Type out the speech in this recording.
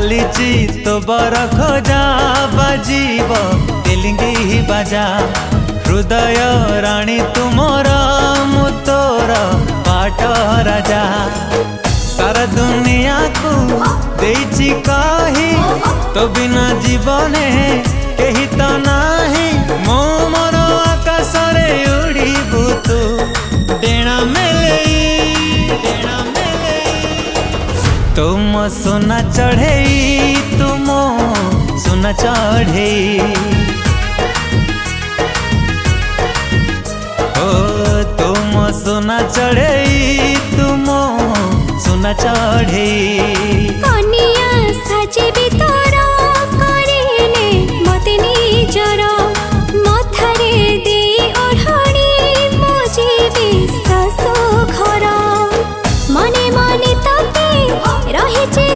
चालीची तो बर खोजा बाजीब तेलिंगी बाजा हृदय राणी तुमर मु तोर पाट राजा सारा दुनिया को देइछि कही तो बिना जीवने कही तो नाही मो मोर आकाश रे उड़ीबु तू डेणा मेले तुम सोना चढ़े तुम सोना चढ़े ओ तुम सोना चढ़े तुम सोना चढ़े।